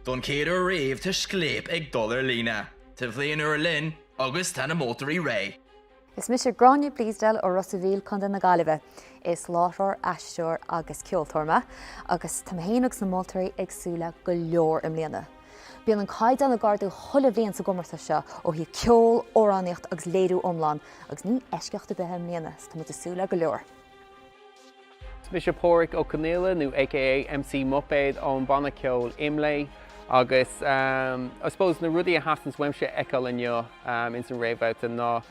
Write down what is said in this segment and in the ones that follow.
Don chéad ó Réamhbhbhta Scléip Gael Linn, ta bhliain Linn agus tá na Moltóirí ré. Is mis Gráinne Bleasdale ó Rossaville chun na Gaillimhe is láthair, aisteoir agus ceoltóirí agus tá héanaach na Moltóirí agsúla go leor im líne. Bíonn an caiid an na gardú thola bhíonn sa Comórtas seo ó hí ceol, óránaíocht agus léadú omláin agus ní eisceocht a bheith im líne tá muid asúla go leor. Micheál Pádraig Ó Conghaile nó aka MC Muppéid ón banna ceoil imlé agus I suppose na rudí a hasans weimse eiceil inniu in san Réamhbhbhta ná.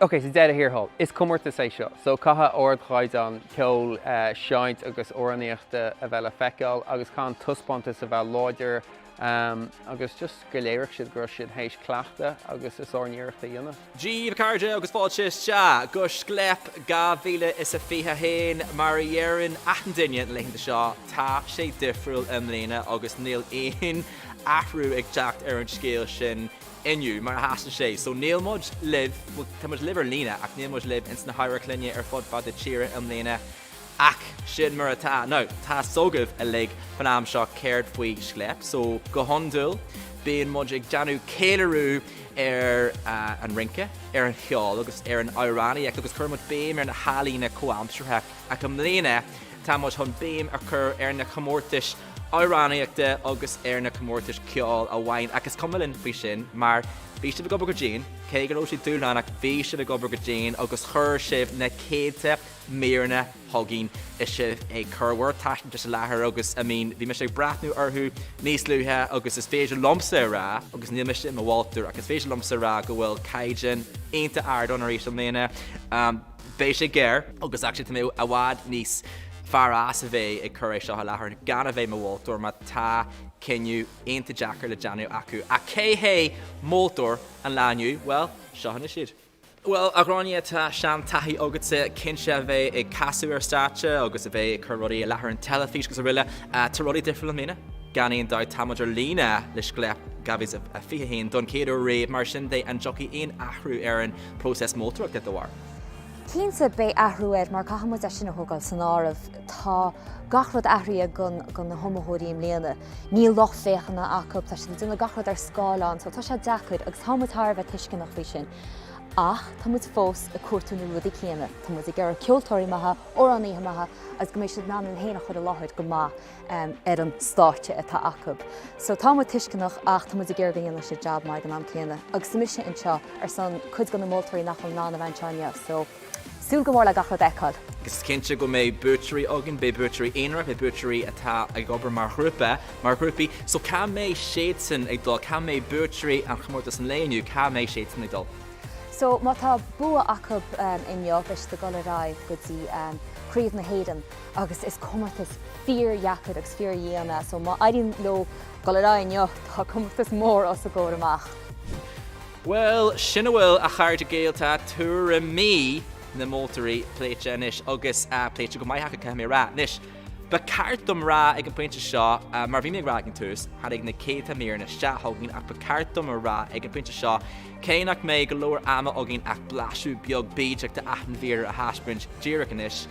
Okay, so dead here hall. Is Comórtas é seo. So caitha ord chaid an ceol seint agus óránaíochta a bheith le feiceáil agus cá tuspántas a bheith láidir agus just go léireach siad gur siad hééis cleachta agus is orníochta dhéanamh. Díomh cairde agus fáilte go Scléip Gael is a fiche héin mar dhéann atan duine leithanta seo tá sé difriúil im líne agus níl éon athrú ag teacht ar an scéal sin inniu mar hasna sé. So níl muid live, tá muid live ar líne ach níl muid live ins na haire cluine ar fud bad a tíre im líne ach sin mar atá. No, tá sógah a lig fan am seo céad faoi Scléip. So go hondul bíon muid ag deanú céilearú ar an rince, ar an cheol agus ar an amhránaithe agus chur muid béim ar na hálína comhamsirthe ach im líne tá muid chun béim a chur ar na Comórtas amhránaíochta agus ar na Comórtas ceol a bhain agus cumlinn faoi sin mar bhí siad a gobar go dtíon, cé go sí dúlánach bhí siad a gobar go dtíon agus chur sibh na céadta míorna thuginn is sibh ag churhhair taiisnta sa láthair agus bhí me sé brathnú orthú níos luthe agus is féidir lomsa rá agus níl me sin Moltóirí agus féidir lomsa rá go bhfuil caiidean aonta ardón ar éis am léine béis sé géir agus actually tá a bhád níos farás a bheith ag chuéis seo láthair gan a bheith Moltóirí má tá cinniú aonta Jackar le deanú acu a cé Moltóirí an lániu, well, seo hanna siad. Well, a Gráinne tá sean taithí agad sa cinse a bheith ag casú ar státe agus a bheith ag chur rudaí a láthair an telefís agus a riile tá rudaí difriúil am líne. Ganíon dá táidir líne le Scléip gabhís a fiche héin don céad ó Réamh mar sin é an joci aon athrú ar an prósés Moltóirí de bhhar. Cínsa bé ahrúid mar caihamid sin na thugáil san ámh tá gachrad athraí gon na homothóirí im líana. Níl loch féchanna acu tá sin duna gachrad ar scáilán, so tá sé deacuid agus támuidthar bheith tuiscin nach bhí sin. Ach, tá muid fós a cuatú na rudí chéine. Tá muid ag ar ceoltóirí maithe, óránaithe maithe, agus go méid siad ná an héanach chud a láthid go maith ar an státe atá acu. So tá muid tuiscinnach ach tá muid ag ar bhíonna sé jab mar an am chéine. Agus sa mise anseo ar san chud go na Moltóirí nach an ná a bhainteáine, so súil go mór le gachrad eáil. Gus cinnte go méid búteí agin, bé búteí Eanáir, bé búteí atá ag obair mar thrúpaí, so cá méid séad san ag dul, cá méid búteí an Comórtas an léniu, cá méid séad san ag dul. So má tá bua acu inneo leis do Ghaelcholáiste go dtí críomh na héidean agus is Comórtas fíorheachad agus fíorhéana, so má airíonn le Ghaelcholáiste inneo tá Comórtas mór os a ggóir amach. Well, sinna bhfuil a chairde géalta túra mí na Moltóirí pléite inis agus pléite go maithacha caiimi rá. Nis, ba cartum rá ag an pointe seo mar bhí mé rágin tús, had ag na céadta míorna seathógin ach ba cartum rá ag an pointe seo céanach mé go leor ama agin ach blasú beag bídeach de aithn mhíor a haisprint díreach inis.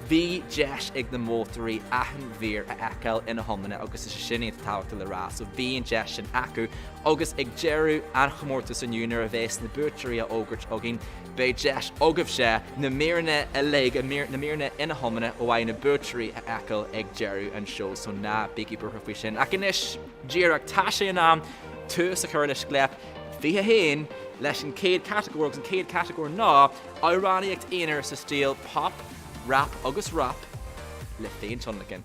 Bhí deis ag na Moltóirí aithn mhíor a eiceil ina thomlanna agus is sinné táhachtta le rá, so bhí an deis sin acu agus ag dearú an Comórtas an Júnior a bheits na búteí a ógurt agin bé deis agah sé na míorna a le na míorna ina thomlanna ó bhaid na búteí a eiceil ag dearú an seo, so ná bigí burtha faoi sin. Ach inis díreach tá sé an am tús a chur le Scléip fiche héin leis an céad categór agus an céad categór ná amhránaíocht Eanáir sa stíl pop, rap agus rap le féin Chonaic.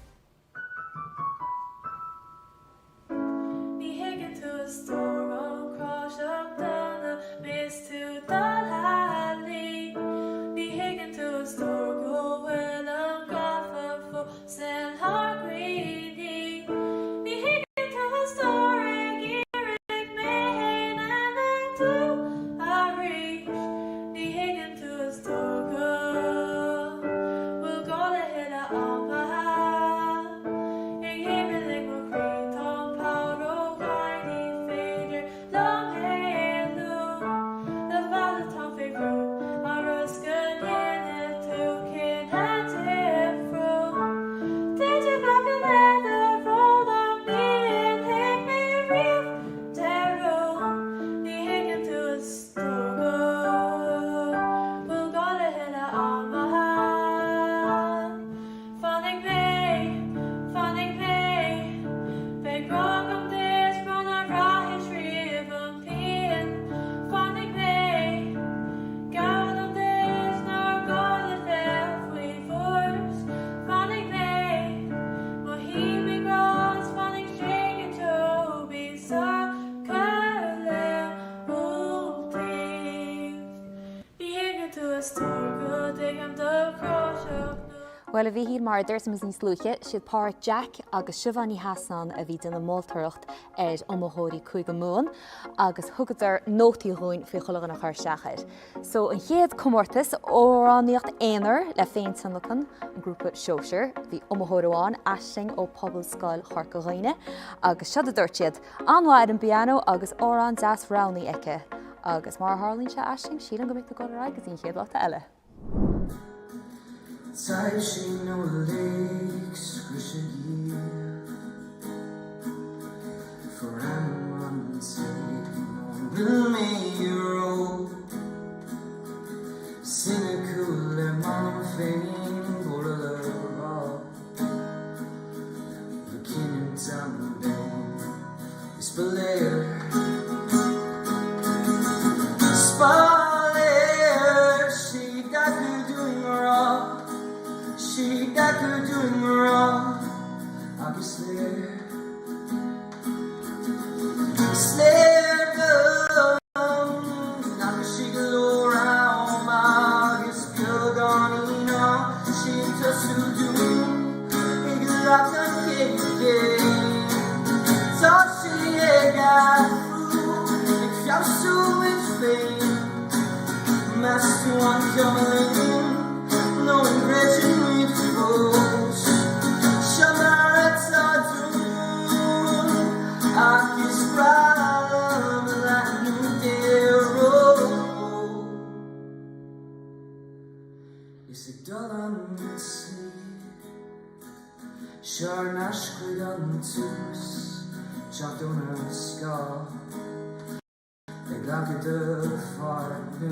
Did you Well a bhí hí mar dúirt mas níos luaithe siad Pádraig Jack agus Siobhaní Hassan a bhí duna Moltóireacht Amhránaithe Chúige Mumhan agus thugad nótaí roin faoi chulagan na chuir seachad. So an chéad Comórtas óráníocht Eanáir le féin san luchan an grúpa Seoisir bhí Amhránaithe aisling ó Phobalscoil Chorca Dhuibhne agus siad a dúirt siad anmhaid an piano agus órán deas rownnaí aice agus mar tharlaíonn se aisling siad an go mbeidh go agus on chéad láta eile. Touching no lakes, wish a year for anyone will make you roll. Cynical and unfeigned, or a love looking down down is Belair. She got you doing wrong. She got you doing wrong, obviously. Slave girl, now she go around my skill gone in on. She just to do it like a kid. So she got through. If you're so in pain, master one coming in, no regret. Sharnash chuig an tús, seachtain ar scoth, ag aghaidh de farú.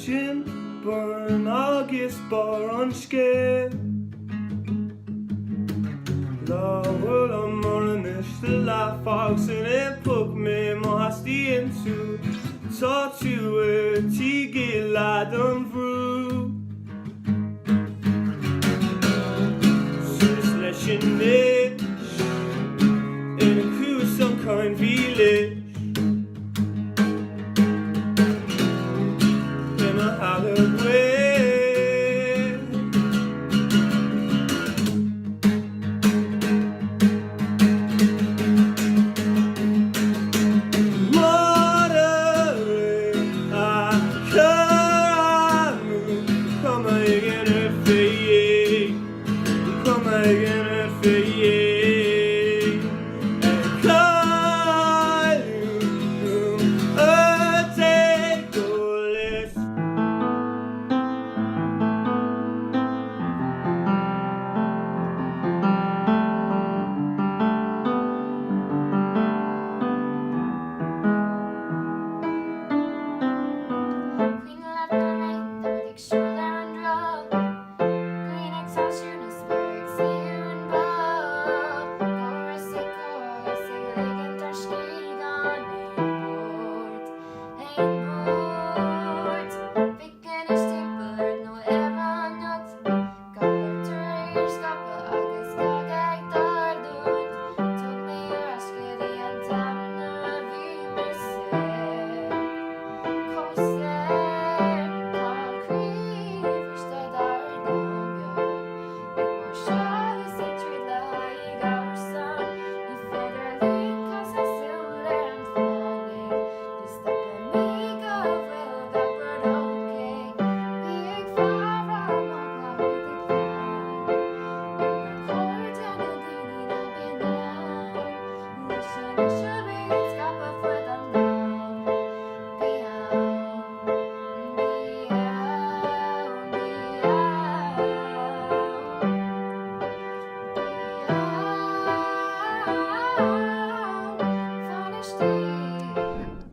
sin burn agus bar an scéil. Láhfuil an mar an iste leafach san é pug mé má hastíí intú, tá tú tíige leat an bhrú. Sus leis sin éis ina cús an cain bhí leis. Ina hagad way.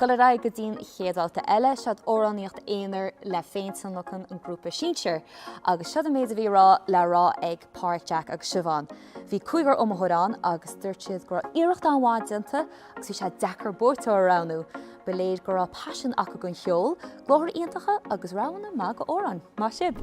Ghaelcholáiste go dtín chéadálta eile sead óráníocht Eanáir le féinsan lochan an grúpa sínsir, agus sead méid a bhí rá le rá ag Pádraig agus Siobhan. Bhí cúigar omthórán agus dúirt go iirecht an bháidanta agus bhí sé dechar bórta aránú, beléad go rá passion acu gon cheol, glóthir iontacha agus rána má go órán. Má sib.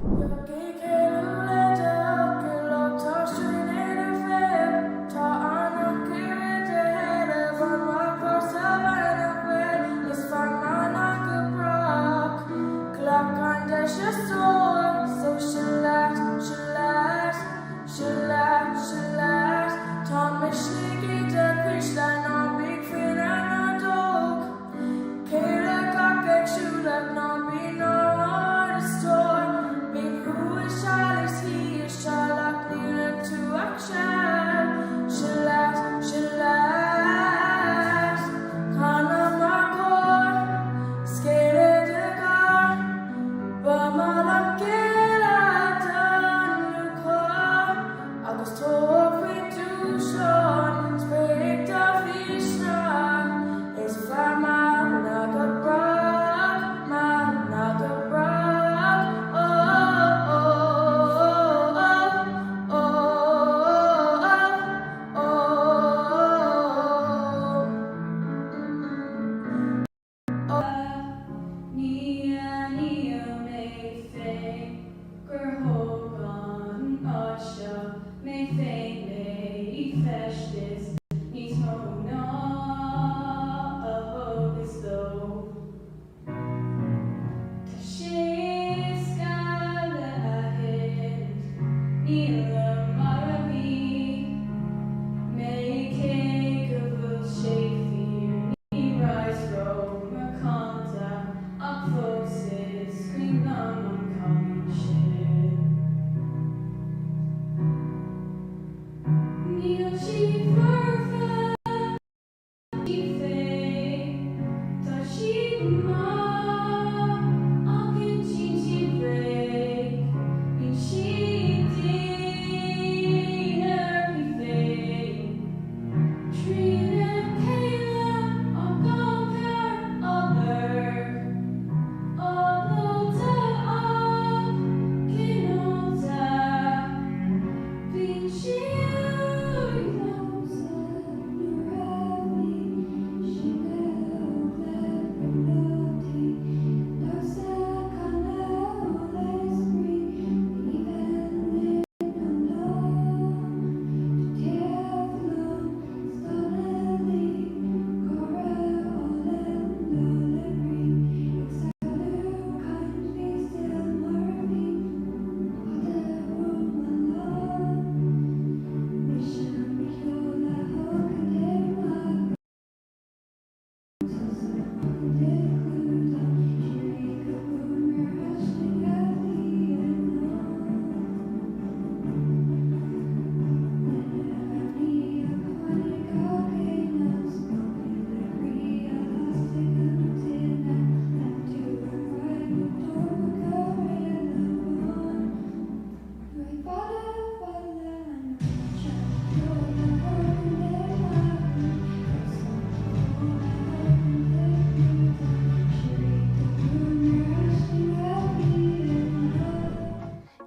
But my luck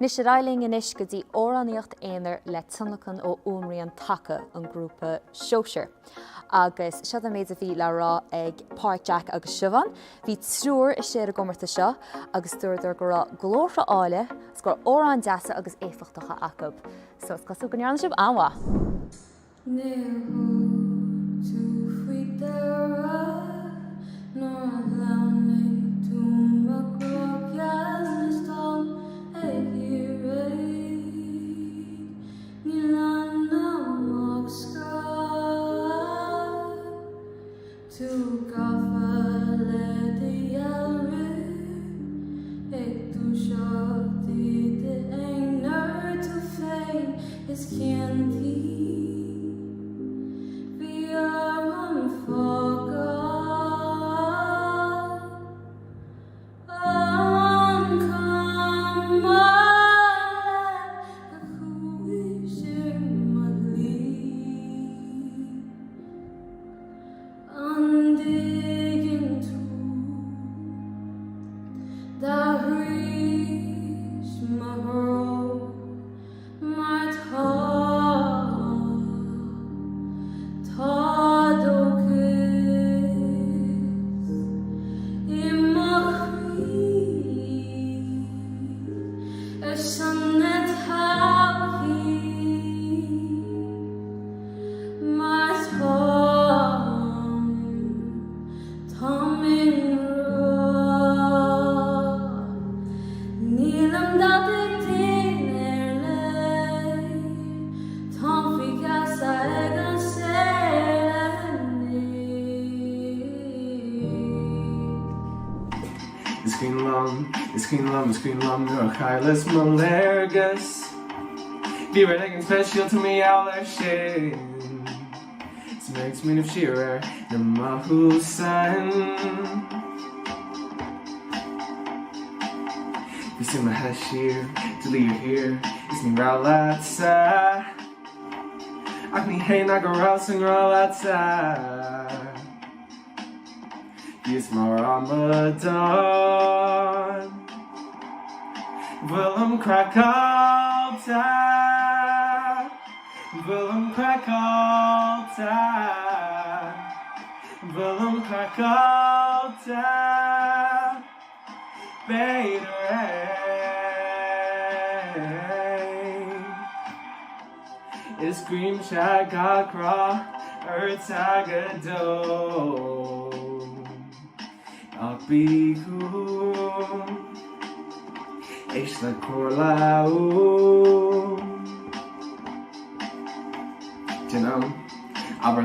Ní sé ráling inis go dtí óráníocht Eanáir le tunachan ó umraíon taca an grúpa Seoisir. Agus siad a méid a bhí le rá ag Páirc Jack agus Siobhan, bhí trúr is sé a gomarta seo agus dúirdar go rá glóra áile, s gur órán deasa agus éfachtacha acab. So is cosú go nearna sibh anha. Screen nuair chailes mo léirgus Bhí ré an speisial to Micheál ar sin Smegs mín of siar na maithú san Bhí sin ma heisir to líor hir is ní rálaat sa Ach ní héna go rá san rálaat sa Bhí is mar Ramadan Willem Craoladh Willem Craoladh Willem Craoladh bheidh Is grím se gacrá tagadó Ach bíú Eis le cóirleú Do you know? Aber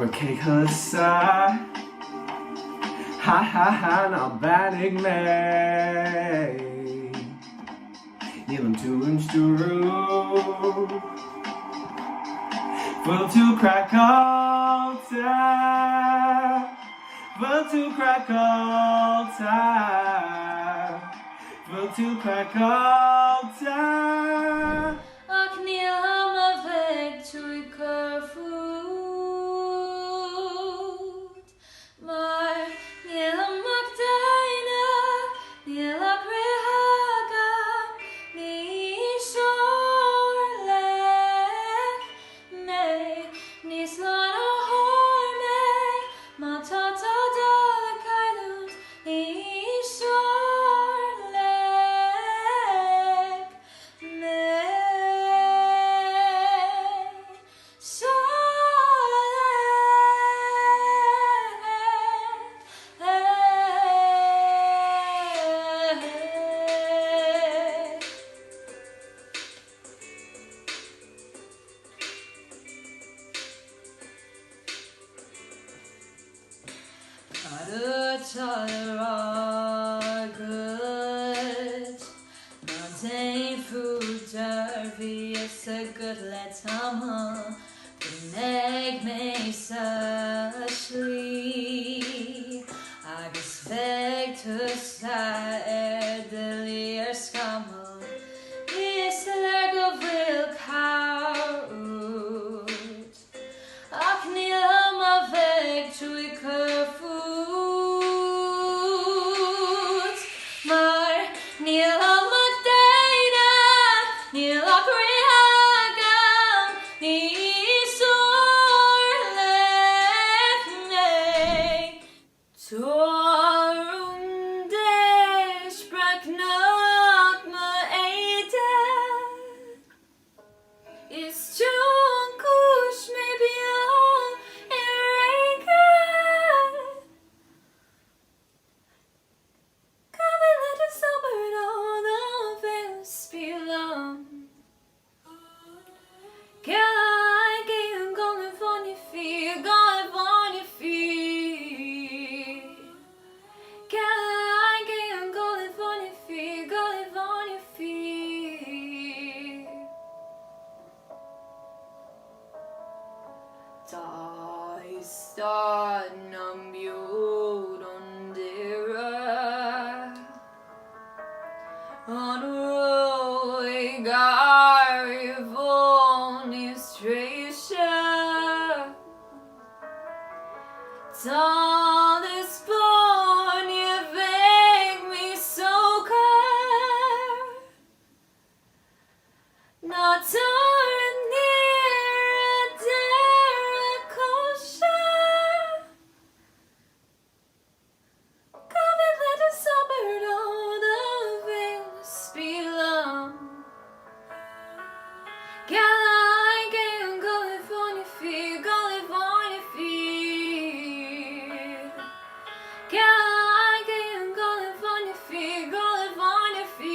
céchas sa Ha ná bannaí mé Níl an tú an stúrú Bhfuil tú Craoladh Bhfuil tú Craoladh Bhfuil tú Craoladh Ach níl am a bheidh chuig fút Mar níl amach daine Níl ach réamhbhabhta Ní seoir le mé Ní slán ó thóir mé Má tá dul a cailút Ní seoir le mé Good let him Neg me sa slí agus bheidh tú sa de líor scamú Is le go bhfuil cabhút Ach níl am a bheidh chuig fút Mar níl am Gary administration. All this born, you make me so cold. Not torn near a derrick ocean. Come and let us summer all the veil spill on. Ghaelcholáiste Gael California fear, California fear. Ghaelcholáiste Gael California fear, California fear.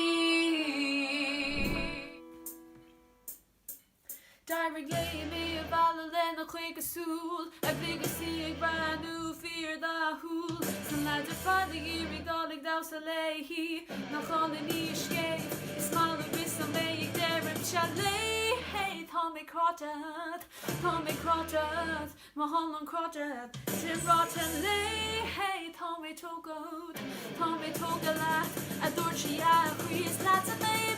Pádraig me a ballad a chuig súl, a big see brand new fear the hool. Some lads are finding eerie darling down sa lehi, nach on the knee skate. It's small the wrist and make there and chalet. Hey, Tommy Crotchet, Mahalan Crotchet, Tim Rotten lay. Hey, Tommy Togo, Togalat, a Dorchia, Chris, that's a baby.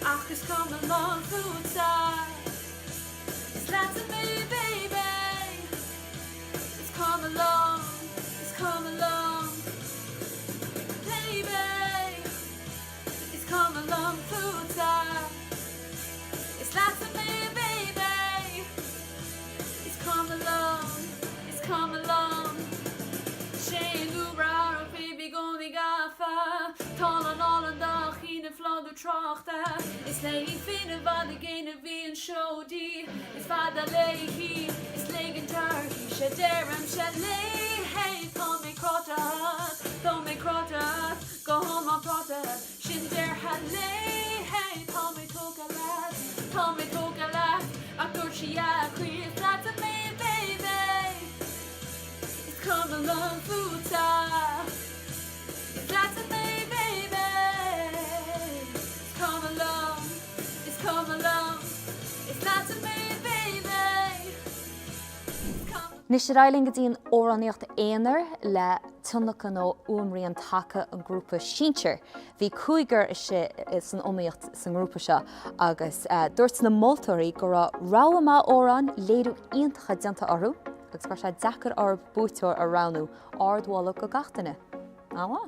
Agus come along, food side. It's lots of me, baby. It's come along, baby. It's come along, food side. It's lots of me, baby. It's come along. Shane Lubra, baby, goni gafa. Tal an all and dach in a flood of trochta. It's laying fin of the gain of being showdy. It's father lehi, it's laying turkey. Shaderam shalay. Hey, Tommy Crotchet, go home on Protest. Shinder halay. Hey, Tommy Togalat, a Curtha, Chris, that's a me, baby. It's come along, food time. That's a me, baby. It's come along. It's not to me, baby. Ní sé ráling go dtíon óráníocht Eanáir le tunnachan ó uamraíonn taca an grúpa Síntear. Bhí Cúigear is an omíocht san grúpa seo agus dúirt na Moltóirí go raibh ráama órán léadú iontacha déanta orthú agus gur sé deachar orb búiteoir a ránú ardhála go gatainine. Áha.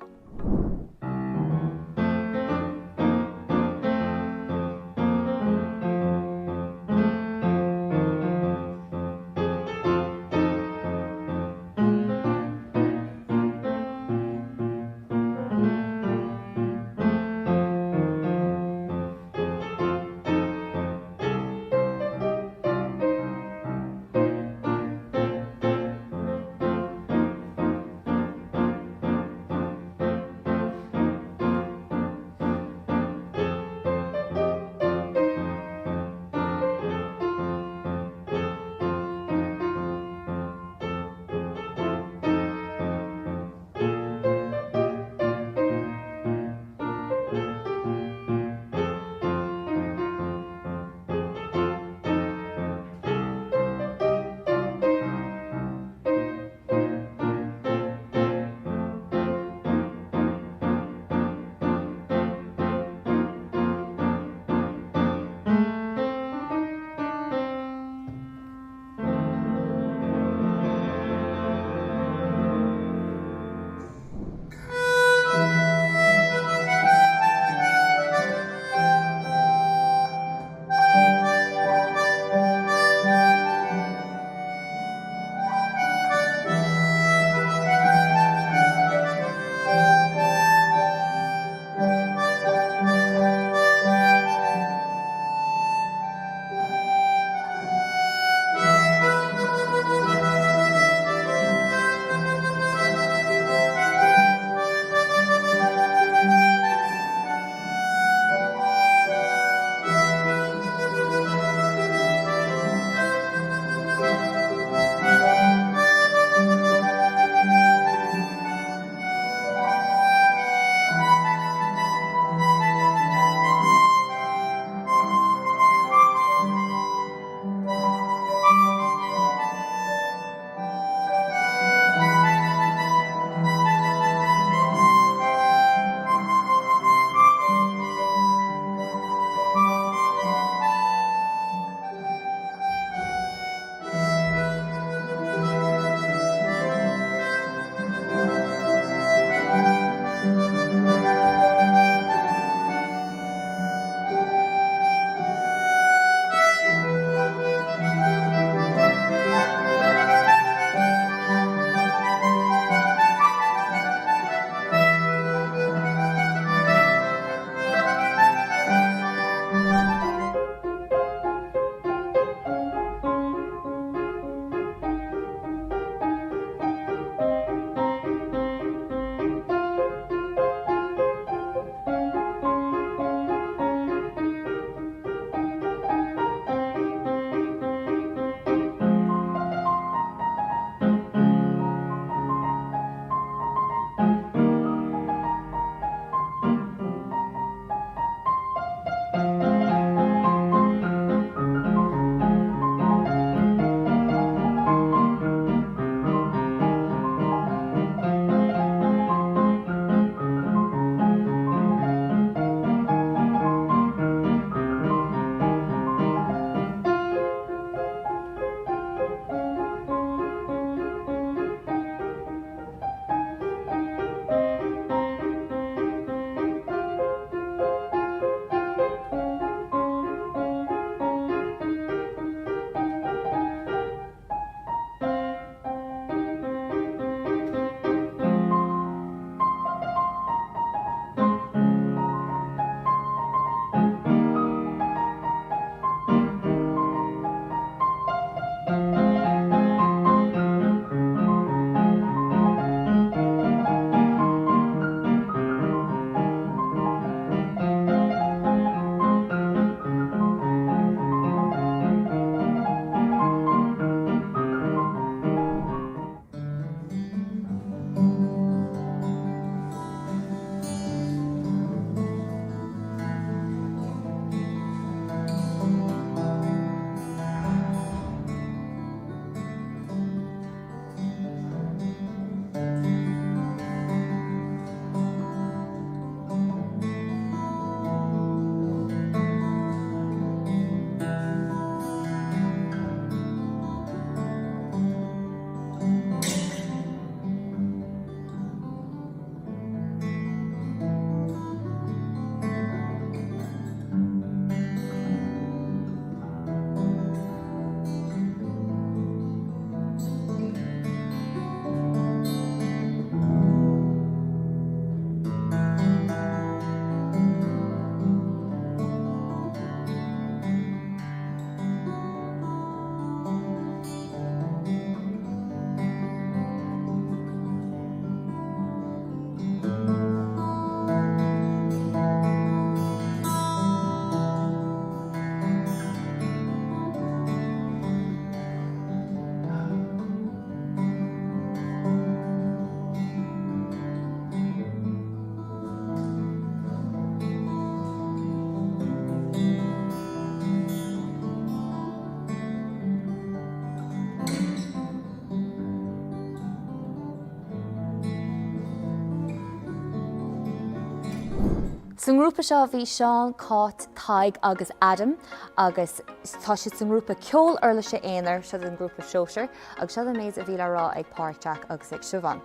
San grúpa seo bhí Seán, Cát, Taig agus Adam, agus tá siad san grúpa ceol Eanáir Eanáir siad an grúpa Seoisir, agus siad an méid a bhí le rá ag Páirteach agus ag Siobhan.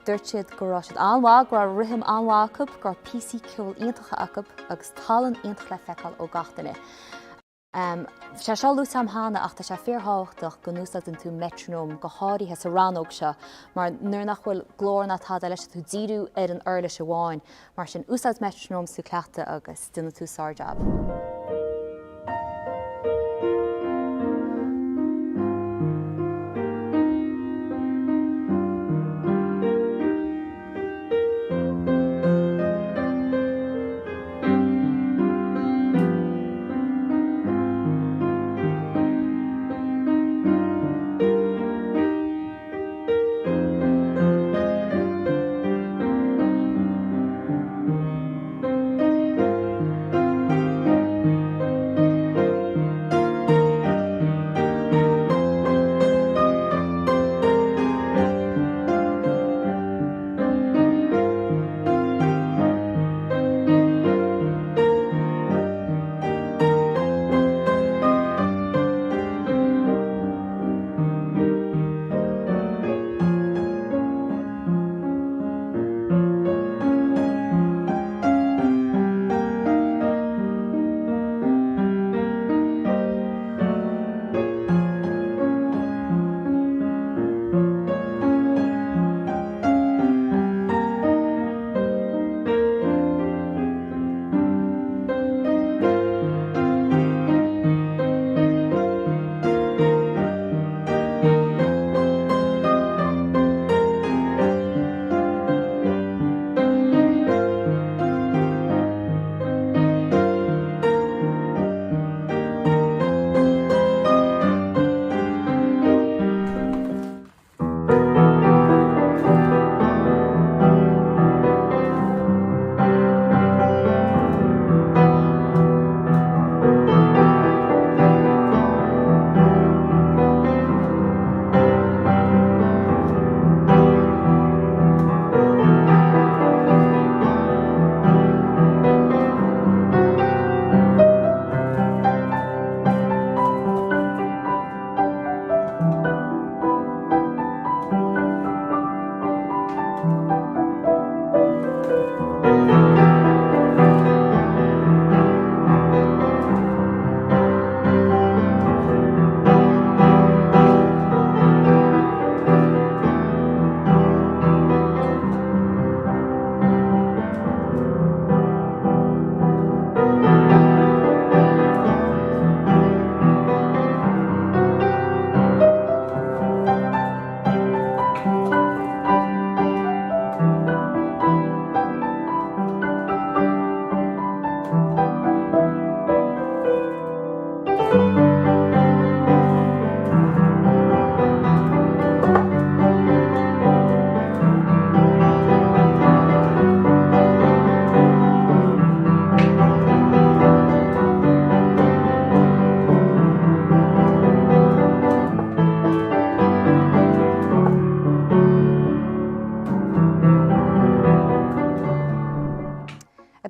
Dúirt siad go rá siad anmhá gur riamh anmhá acu gur PC ceol iontacha acu agus talann iontacha le feiceáil ó gatainine. Se seo lús amhána ach tá sé fíortháichtach go nústain tú metronóm go háirithe sa ranóg seo, mar nuair nach bhfuil glór na tá leis tú díú ar an Eanáir bháin, mar sin úsáid metronóm sú cleachta agus duna tú sáirdeab.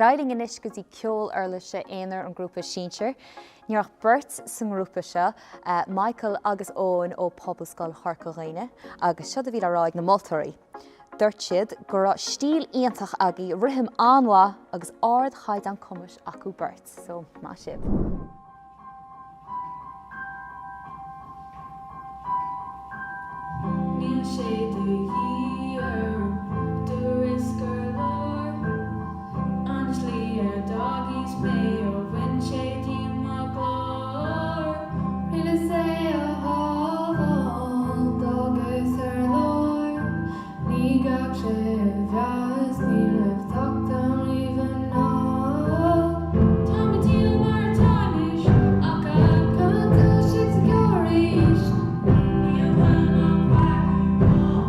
Riding inis go dtí ceol Eanáir Eanáir an grúpa Sínsir. Níorach burt san grúpa seo Micheál agus Owen ó Phobalscoil Chorca Dhuibhne agus siad a bhí le ráig na Moltóirí. Dúirt siad go raibh stíl iontach agaí riamh anmhá agus ard chaid an cumas acu burt. So má sib. Níl sé do híar, dúris gur lór, anslí doggies mé ó bhain sé díma glór. Riile sé a hábháil dogus lór, ní gach sé bheas ní leh tachtam líomhan ná. Tá me díal mar táis ach a canta sé sa ceoirí. Níl bhain an bhar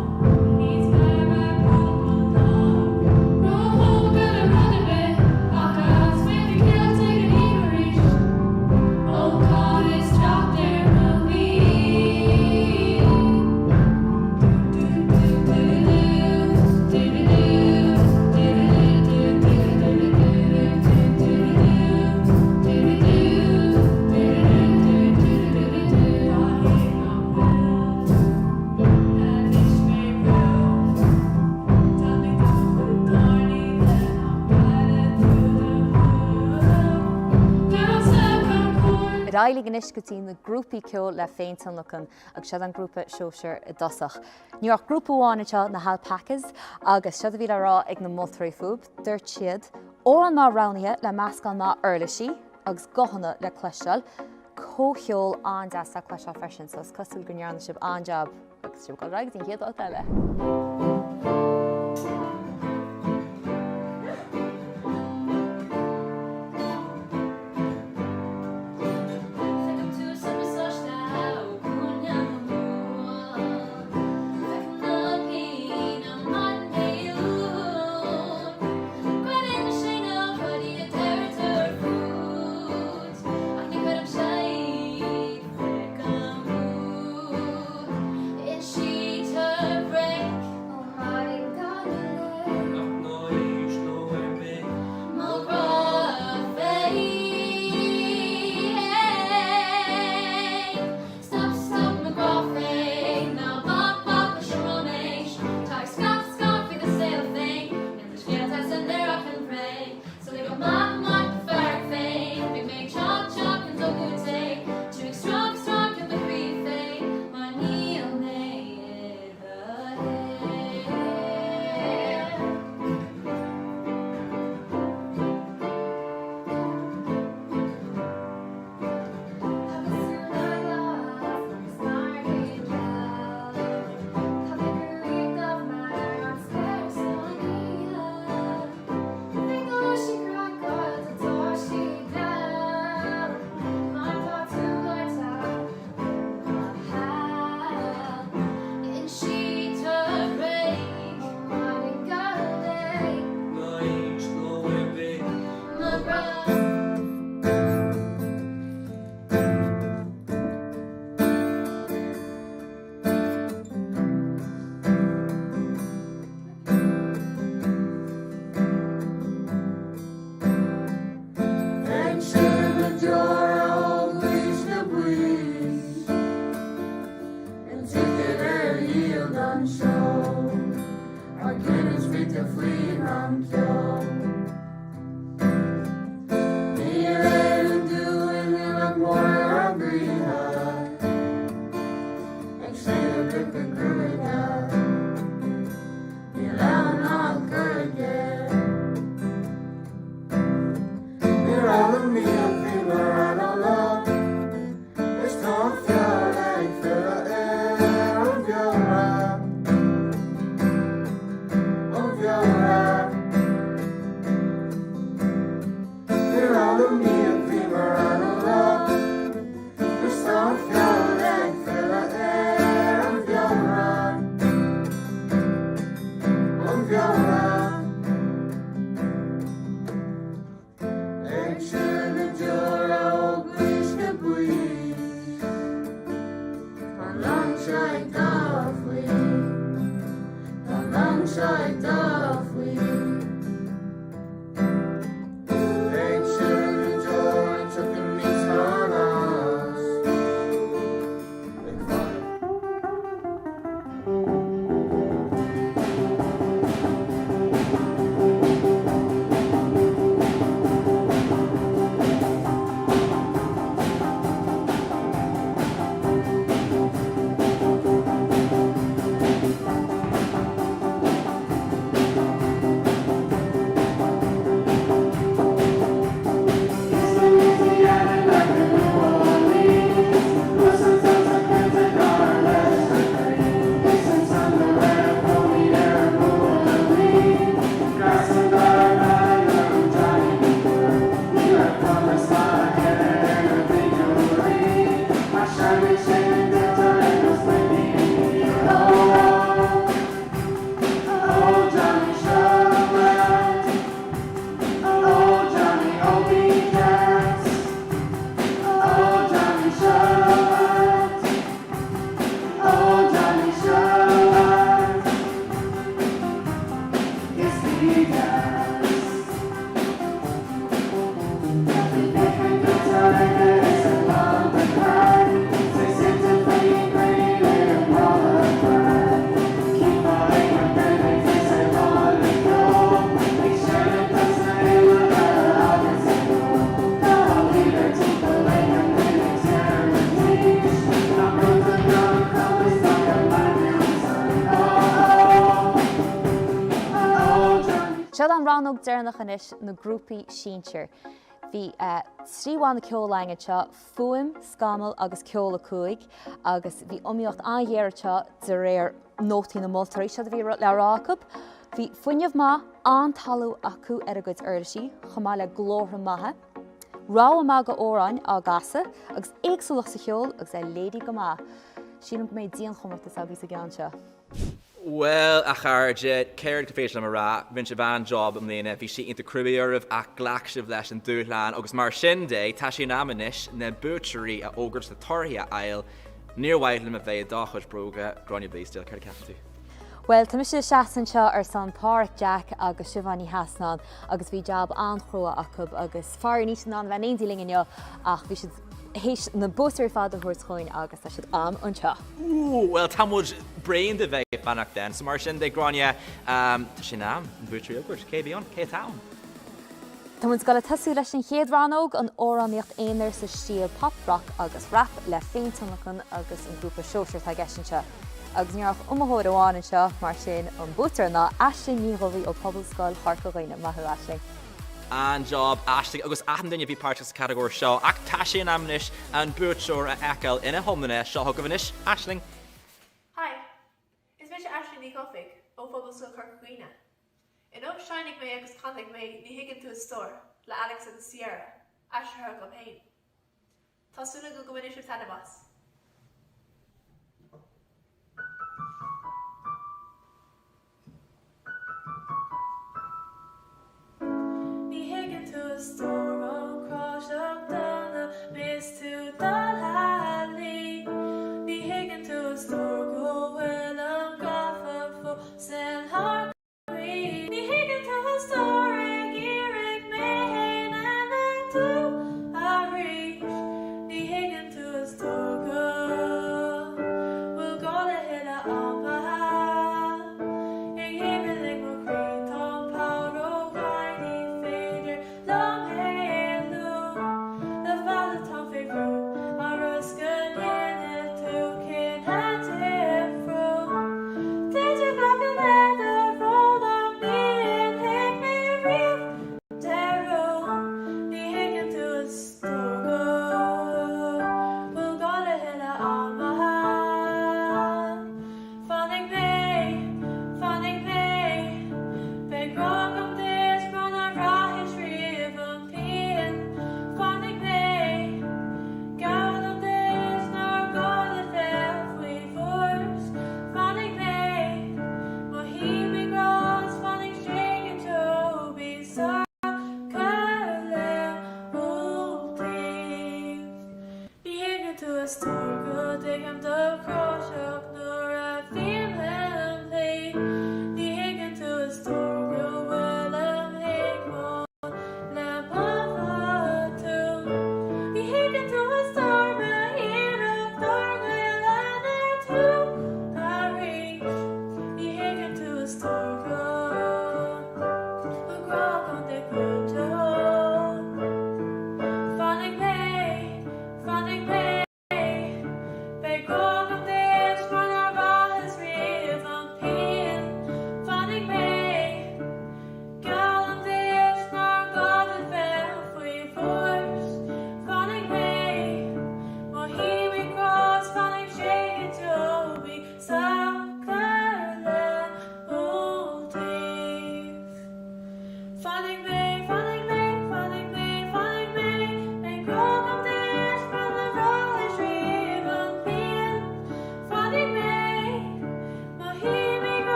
Gráilí ganis go tí na grúpaí ceol le féintan lechan agus siad an grúpa seoir i dosach. Níor grúpa bháin seo na alpacas agus siad a bhí rá ag na Moltóirí fúb, dúirt siad ó an má ranaithe le meascán ná uirlaisí agus gohanna le cleisteáil, cócheol an deas a cleisteáil freisin, so cosúil go nearna sib an job agus sib go raig dín chéad á eile. Sead an ranóg dearnach inis na grúpaí sínsir. Bhí tríháin na ceolainge seo fuaim, scamal agus ceola cúig, agus bhí omíocht anghéir seo de réir nótaí na Moltóirí seo bhí le rácab. Bhí fuinneamh má an talú acu ar a gcuid uirlisí, chumá le glóthra maithe. Rá má go óráin á gasa, agus éagsúlach sa cheol agus é lédi go má. Sínam go méid díon Comórtas a bhí sa gceann seo. Well, a charge, céad go fééis le rá, vin se bhan job am léine, bhí si inta cruúíormh ach ghlaachsibh leis an dúthláán, agus mar sin dé tá sin amanis na búteí a ógurt na torthaí a ail, níorhaidlim a bheith dáchuid bróga Gráinne Bleasdale, chuir ceapú. Well, tá sé seaan seo ar san Pádraig Jack agus Siobhaní Hasnan, agus bhí job anchróa acu agus fear níos an bheith éondílingin ach bhí si héis na búteir fád a thuair chuin agus tá siad am anseo. Well, tá muid brain de bheith fannach den, so mar sin de Gráinne tá sin am búteí ógurt, cé bhíon, cé tám. Tá muid go le tasú leis an chéad ranóg an óráníocht Eanáir sa stíl pop rock agus rap le féintamachán agus an grúpa seoir tá gceisian seo. Agus níorach umthóir amháin seo mar sin an búteir ná Aisling ní roimhí ó Phobalscoil Chorca Dhuibhne maithú Aisling. An job Aisling agus ahan duine bhí páirteas categóir seo ach tá sin amnis an búteir a eiceil ina thomnaine seo thugabanis Aisling. Hi, is me Aisling ní Gofig ó Phobalscoil Chorca Dhuibhne. In up shining me agus contact me ní higgin to a store le Alex agus Sierra, Asher go pain. Tásúla go gomunis with tanabas. Ní higgin to a store on cross up down the miss to the alley. Ní higgin to a store go well on gaffer for send hard.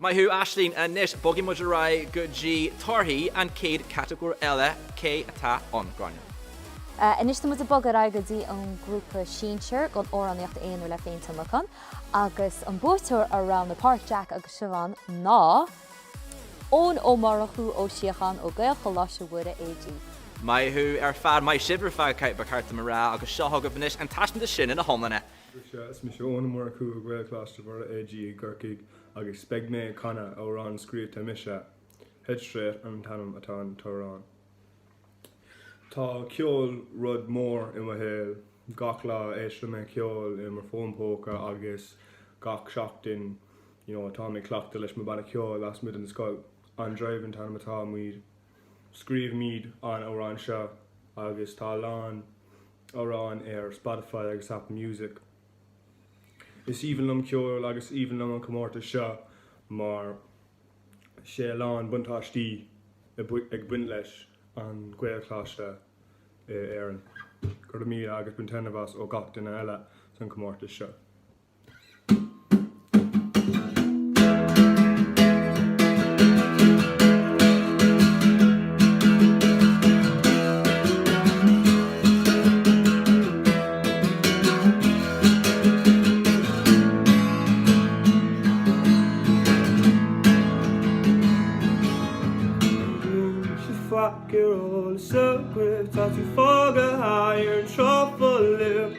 Maithú Aisling a níos bogí muid ra go dtí torthaí an céad categóir eile cé atá an Gráinne. Inis mu a bogad ra go dtí an grúpa sínsir gon óráníocht Eanáir le féintamachán, agus an búteir around na Pádraig Jack agus Siobhan ná ón ó marachú ó siochan ó Ghaelcholáiste Muire AG. Maiú fad mai sibr fad caiit ba Curtha mará agus seo thugad banis an taiisna sin ina homlanna. Is mis óna mar Cúige Ghaelcholáiste Muire AG Curtha agus spegmé canna órán scríobh mise head straight an tanam atá an torán. Tá ceoil rud mór I héal gach lá éisle me ceoil I mar fónpóca agus gach seachtain atá mé cleachta leis mo banna ceoil as mid an scoil an dreibh tanam atá muid scríomh míad an órán seo agus tá lán órán Spotify agus Apple Music. Is even lom ceoil agus even lom an Comórtas seo mar sé lán buntáistí ag buint leis an Ghaelcholáiste éireann. Gur mí agus buin tenmhas ó gach duine eile san Comórtas seo. Táú fága háir troffa lip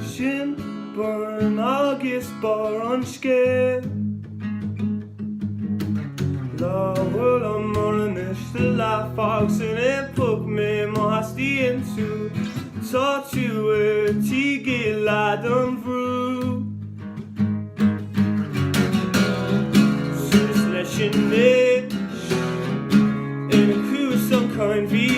sin burn agus bar an scéil Láhfuil am mar an iste leafág san ipug mé má hastíonn tú Tá tú tíige lead an bhrú Sus leis sin méid ina cús an cain bhí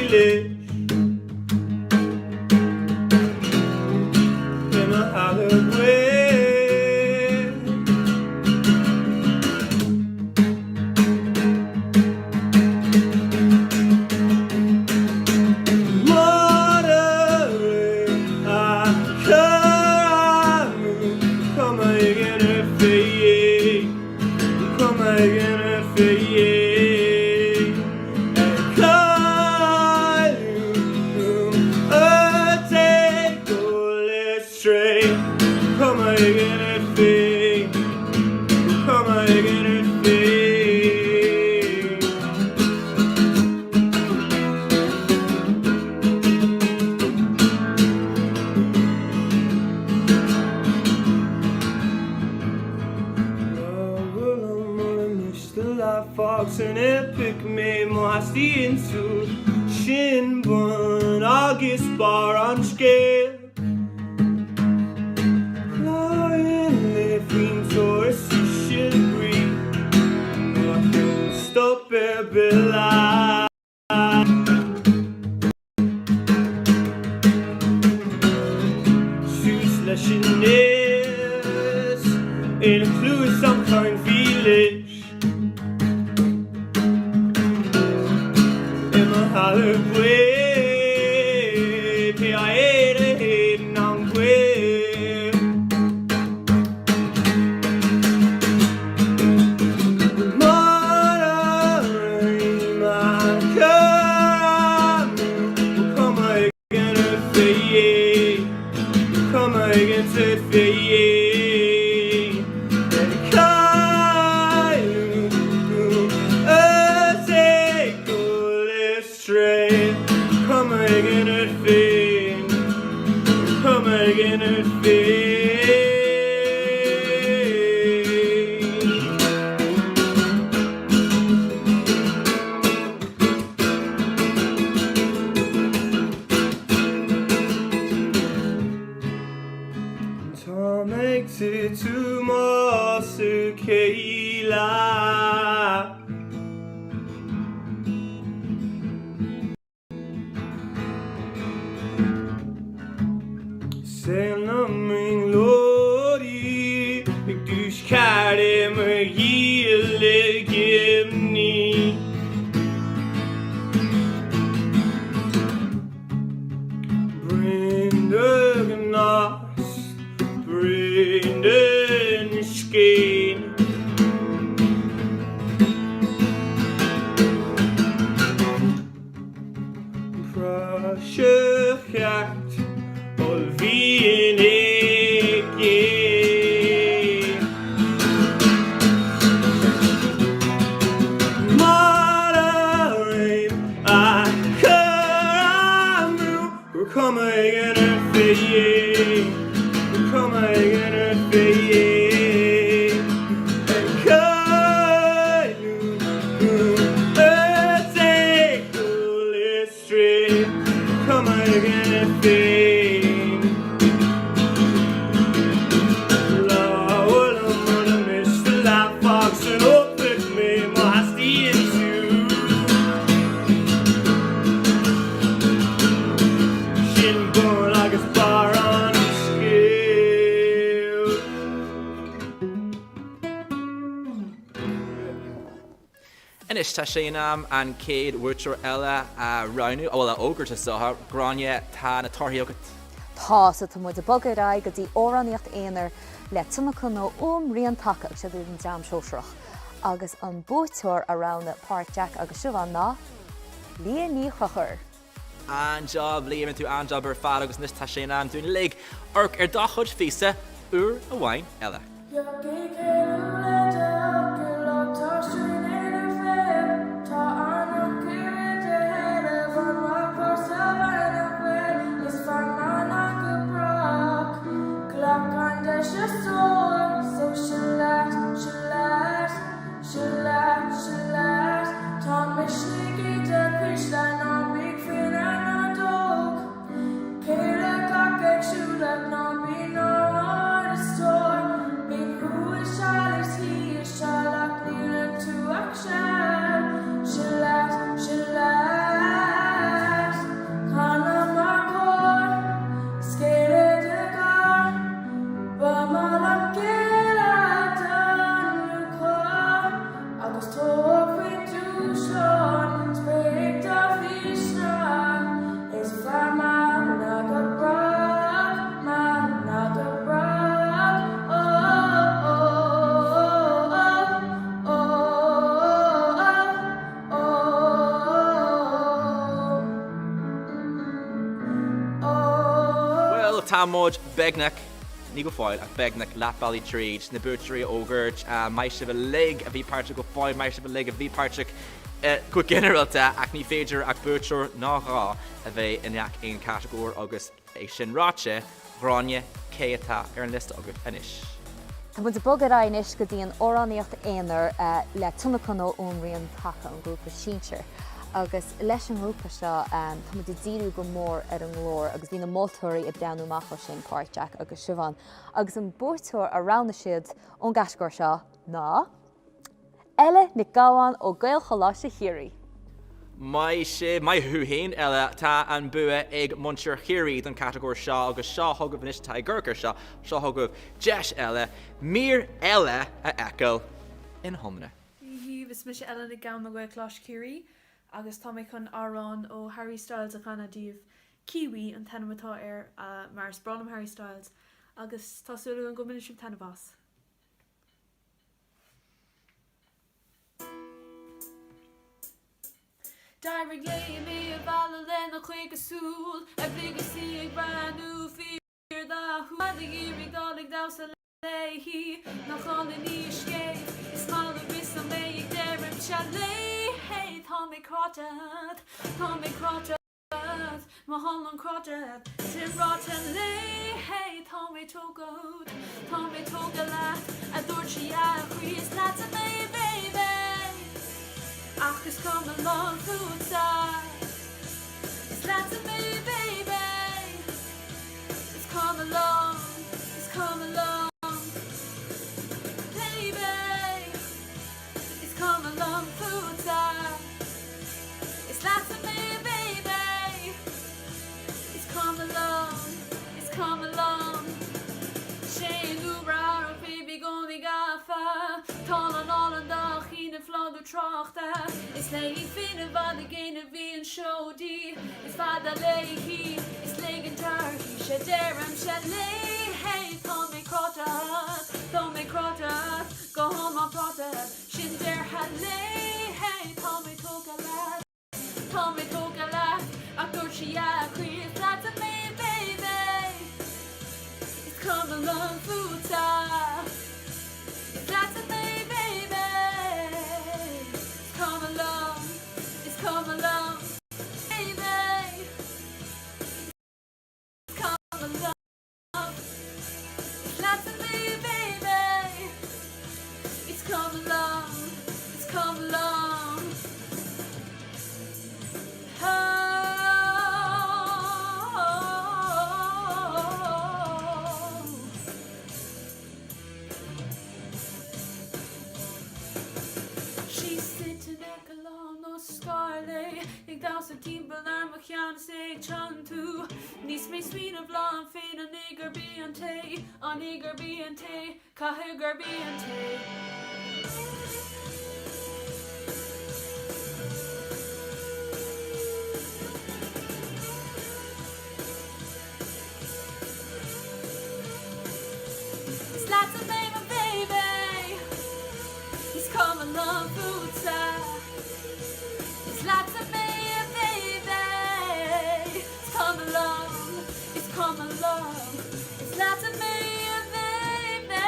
Come again and fade. And take the street. Come again and fade. Lord, I'm gonna miss the light fox and hope that me must be into. Shin bone like a bar on a scale. Inis tá séanam an céad uair eile a roinú ó bhfuil ógur tá soth Gráinne tá na torthaí agat. Tá sa tá muid a bogad ra go dtí óráníocht Eanáir le tunachcha nó rion take ag sé dú an jam seosrach. Agus an búteir arána Pádraig agus siomhan ná líne chochar. An job líam tú an job ar fad agus níos tá séanam dúna lig orc ar dá chuid fisa uair a bhain eile. Támóid beagnach ní go fáil ach beagnach leatbalaí tríd na búteirí ógurt mai sibh lig a bhí páirteach go fáil mai sibh lig a bhí páirteach go generalta ach ní féidir ach búteir nárá a bheith ineach aon categóir agus é sin ráte Gráinne céad ar an list agat inis. Tá muid a bogad ra inis go dtí an óráníocht Eanáir le tunachcha nó rion take an grúpa síintear. Agus leis an grúpa seo tá muid díú go mór ar an glór agus bhí na Moltóirí a breanúach sin Pádraig agus siomhan. Agus an búteir arána siad ón gascóir seo ná eile na gáháin ó Ghaelcholáiste Chiarraí. Mai thuhéin eile tá an bua ag Montir Chiarraí don categóir seo agus seo thugah inis tá ggurcar seo thugah deis eile mír eile a eiceil in thomna. Híomh Micheál na Gael Ghaelcholáiste Chiarraí agus tá méid chun árán ó Harry Styles a Canadaíomh Kiwi an tanamatá ar mar sprálam Harry Styles agus tásúlú an go ministrim tanabás. Dáirigh léi mé a bhela lena chuig a súl a bhlig sí ag brandú fír dá chuadig írig dálig dá sa léhí nach chála ní scéad is mála bis a mé ag déirim se léhé tá mé crátead má hall an crátead sin ráte léhé tá mé tógad leat a dúirt si a chuis leat a mé baby ach is come along food side it's lots of me baby it's come along baby it's come along food side it's lots of me baby it's come along Shane Lubra baby goni gafa Tálan an da chin fladu trachta is lei fin van de gain of being showdy is fada lehi is legin tarhi she deram she lei hey Tommy Crota go home on prota shin der had lei hey Tommy took a lad a kurchia create that to me baby it's come along food that's a baby it's come along chan tú Nís mé swin of law féin an eager be an te Cahigar be an te Slats of name a baby He's come along food side It's lots of me a baby It's come along It's lots of me a baby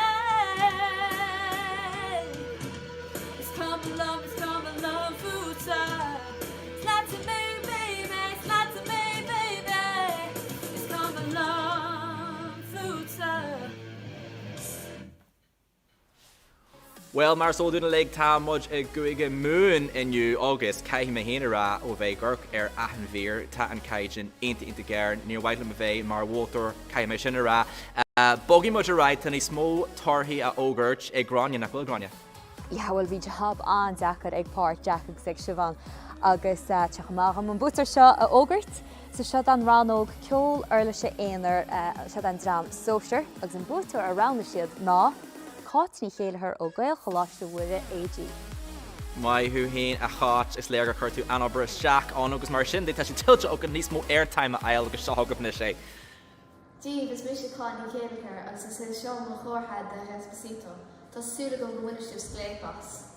It's come along food side It's lots of me baby It's lots of me baby It's come along food side Well, mar so dúna le tá muid I Cúige Mumhan inniu agus caiithí me héana rá ó bheith gurc ahan bhír tá an caiidin inta gearn níor bhaidla me bheith mar bhótar caiith me sin rá. Bogí muid a ráid tan í smó tarthaí a ógurt ag Gráinne nach bhfuil Gráinne. Ja, well bhí job an deachar ag páirt Jack ag siobhan agus teachmach an bútar seo a ógurt. So seo an ranóg ceol Eanáir Eanáir seo an drám sóir agus an bútar a rana siad ná Cáitní chéalthar ó Ghaelcholáiste Muire AG. Mai thu héin a cháit is léir chuir tú anabar seach an agus mar sin tá sin tiltte ó an níos mó airtime a eil agus seothgabna sé. Díomh is Micheál Ó Ciaraidh agus is seo mo chórtha de Hespacito. Tá súla go bhfuiniste Scléipas.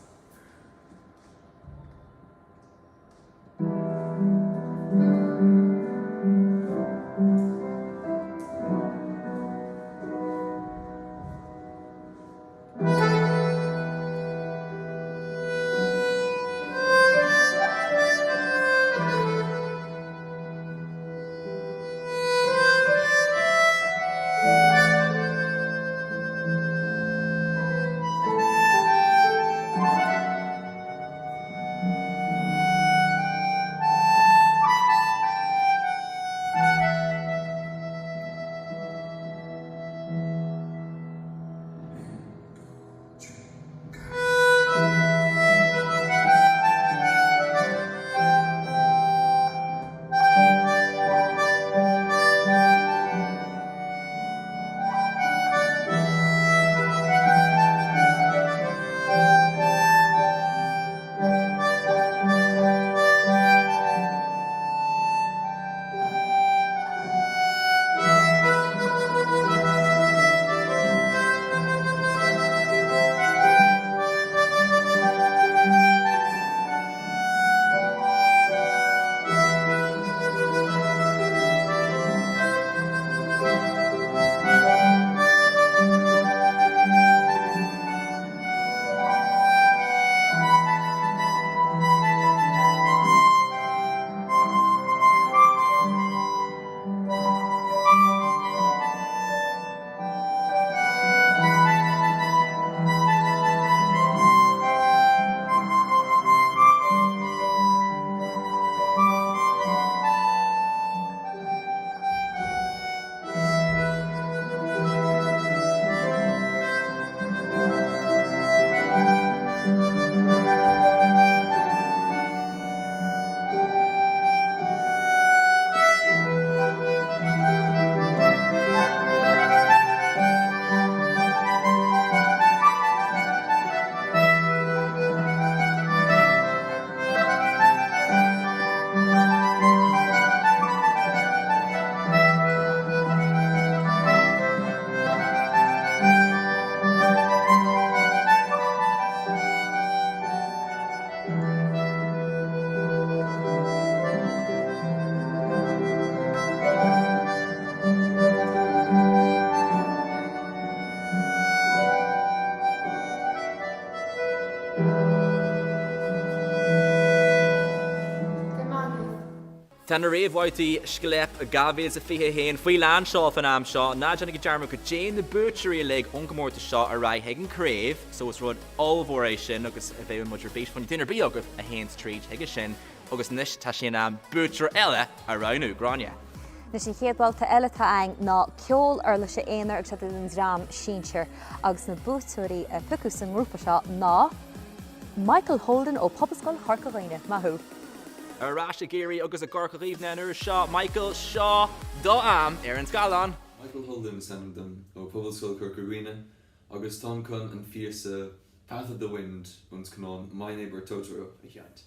Tá na réamhbhbhailtaí Scléip Gael Linn faoi lean seo fan am seo, ná deanna go dearmach go déan na búteí le ón Comórtas seo a raibh ag an Craobh, so is rud allmhór sin agus a bheith muidir béis fan duine bí agah a héans tríd ag sin, agus níos tá sin am bútear eile a ranú Gráinne. Na sin chéadhbáilta eile tá ein ná ceol Eanáir Eanáir agus an drám sínsir agus na búteoirí a pucú san grúpa seo ná Micheál Ó Ciaraidh ó Phobalscoil Chorca Dhuibhne, maithú. Arráiste géirí agus a Ghaelcholáiste Dhuibhne nuair seo Micheál seo dó am an scálan. Michael Holden sang them ó Phobalscoil Chorca Dhuibhne agus Tom Kun and Fierce Path of the Wind ons canon My Neighbor Totoro a chéad.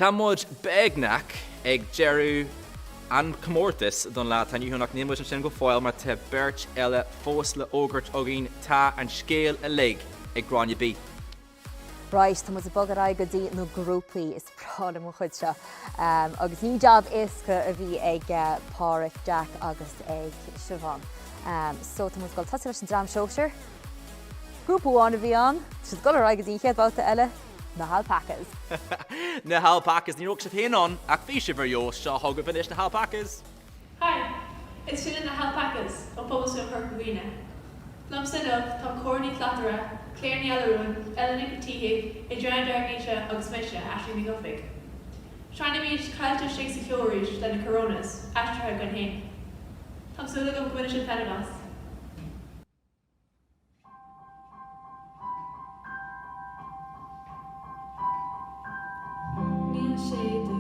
Tá muid beagnach ag Jeru an Comórtas don lá tá nniuúnach nímuid an sin go fáil mar te beirt eile fós le ógurt agin tá an scéal a lig ag Gráinne Bí. Right, tá a bogad aig go dtí nó grúpaí is prád am chuid seo. Agus ní jab isca a bhí ag Pádraig Jack agus ag Siobhan. So tá go tasí leis an drám seoir. Grúpaháin a bhí an, Tás go aig go dtí chéadhbáilta eile na alpacas. Na alpacas ní ruach sa féanán ach bhí si bhar jó seo thugad bhanis na alpacas. Hi, it's Finn the alpacas on Phobalscoil Chorca Dhuibhne. Lum set up tá córnaí láthair, Claire Nialarún, Eanáir Tíhe, Gráinne agus Micheál Ó Ciaraidh. Trying to meet Ghaelcholáiste Chiarraí le na coronas, astrathe gan hain. Tá súla go gcuine sin penadas. Thank you.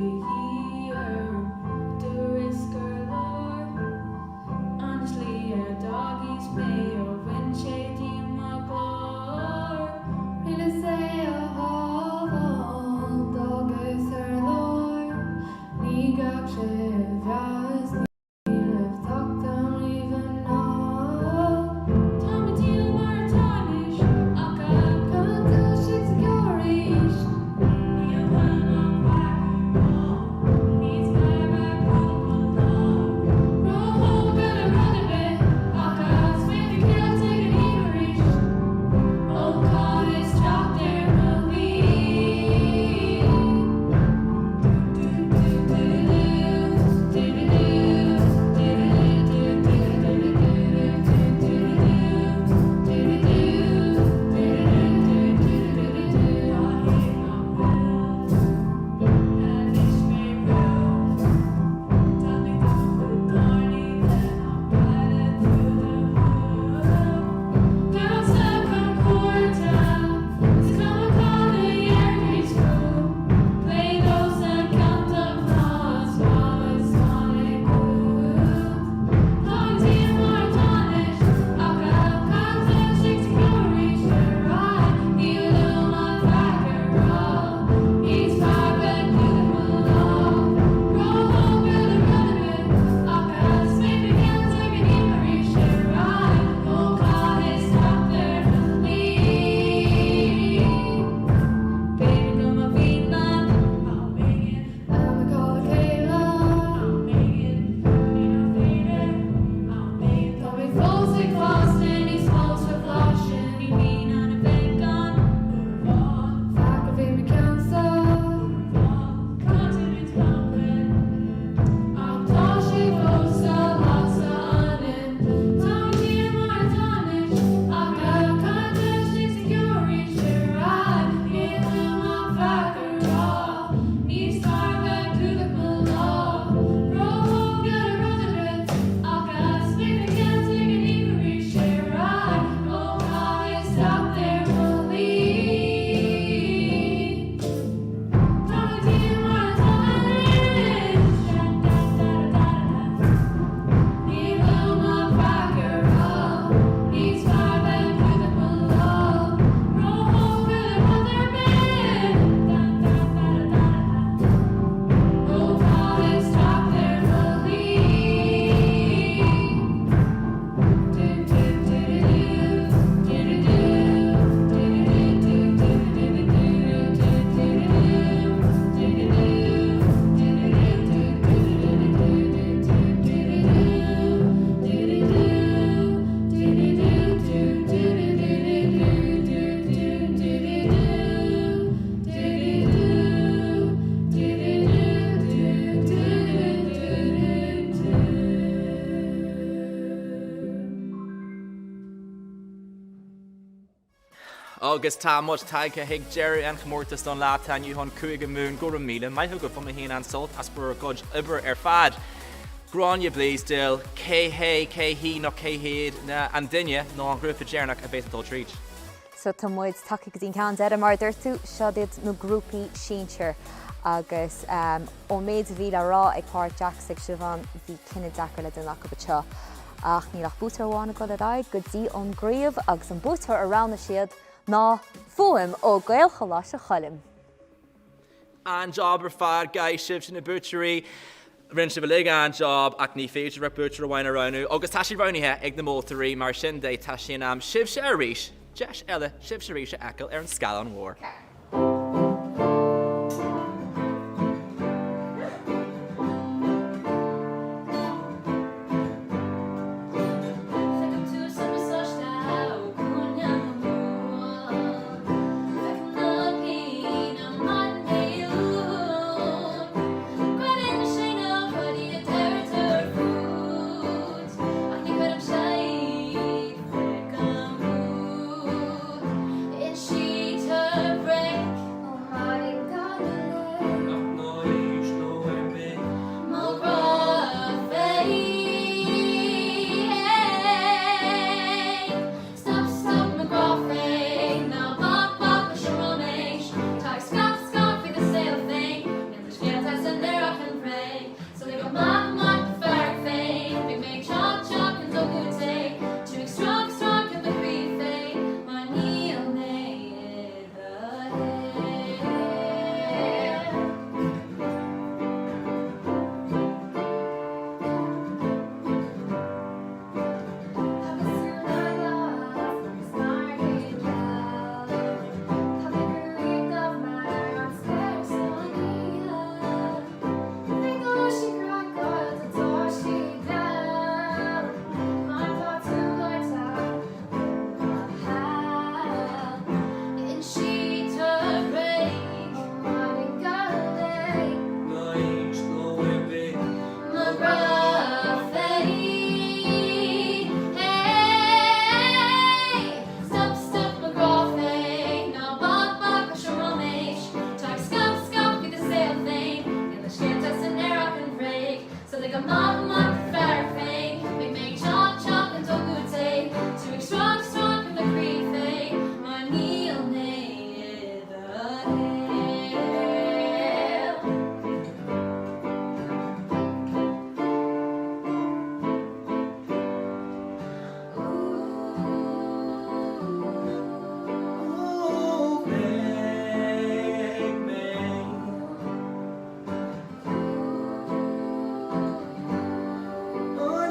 Agus tá muid taige hiag Jerry an Comórtas don láta nniuhan Cúige mún go míle maithe go fum híon an solt as bur god ibre fad. Gráinne Bleasdale, cé nó céhéad na an duine nó an grúpa déarnach a bhéitdul tríd. So tá muid take go dtín cean ar mar dúirtú seoid nó grúpaí síintear agus ó méid bhí le rá ag páir Jack ag sibhan bhí cinenne dechar le den acu seo. Ach ní lech bútar bháinna go aid go dtí an gríomh agus an bútar arána siad ná fuaim ó Ghaelcholáiste Choilm. An job ar fad gai sib sin na bútarí, Rin si bh an job ach ní féidir ar bútar bhain aránu, agus tá sí bhainithe ag na Moltóirí mar sin dé tá sin am sib se a ríis, deis eile sib se ríis a eiceil ar an scáil an mhór.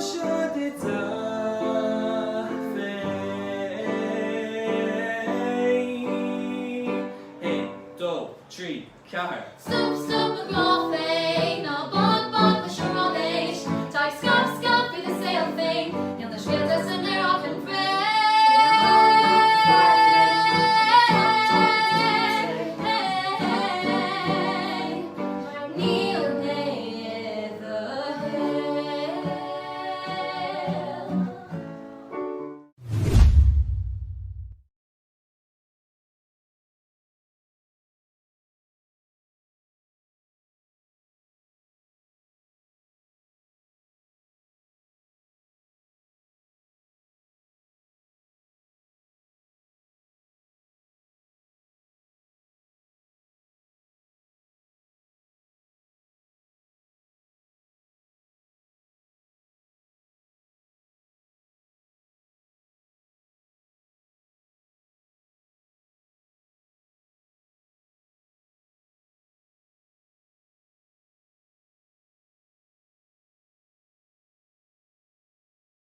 Shut it down.